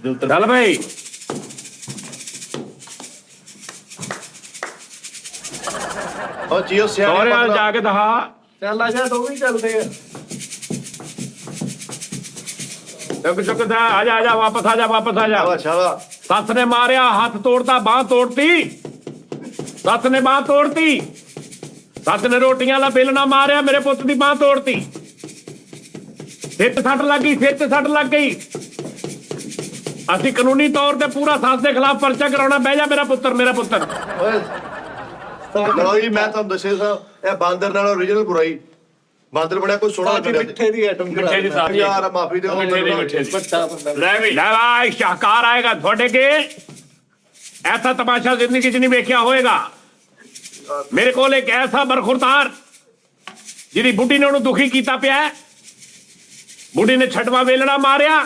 चल भाई और जियो सौरे हाल जाके दहा ਚੱਲ ਆ ਜਾ ਦੋ ਵੀ ਚੱਲਦੇ ਆ चुक चुक दा आजा वापस आजा शाबाश शाबाश सस ने मारिया हाथ तोड़ता बांह तोड़ती सस ने बांह तोड़ती सस ने रोटियां ला बेलना मारिया मेरे पुत दी बांह तोड़ती सिर ते सट लग गई असि कानूनी तौर ते पूरा सस के खिलाफ पर्चा कराना बह जा मेरा पुत्र ਓਏ ਲਓ ਜੀ ਮੈਂ ਤੁਹਾਨੂੰ ਦੱਸਿਆ ਸਾਹਿਬ ਇਹ ਬਾਂਦਰ ਨਾਲ ਓਰੀਜਨਲ ਬੁਰਾਈ ਬਾਂਦਰ ਬਣਿਆ ਕੋਈ ਸੋਹਣਾ ਸਾਡੀ ਮਿੱਠੇ ਦੀ ਆਈਟਮ मिठे दी साथी ਯਾਰ ਮਾਫੀ ਦਿਓ मिठे दी ਵੱਡਾ ਬੰਦਾ ले भाई शाहकार आएगा थोड़े के ऐसा तमाशा जिंदगी च नहीं वेख्या होएगा मेरे को एक ऐसा बरखुरदार जिहदी बुढ़ी ने उन्होंने दुखी कीता पिया बुढ़ी ने छटवा वेलना मारिया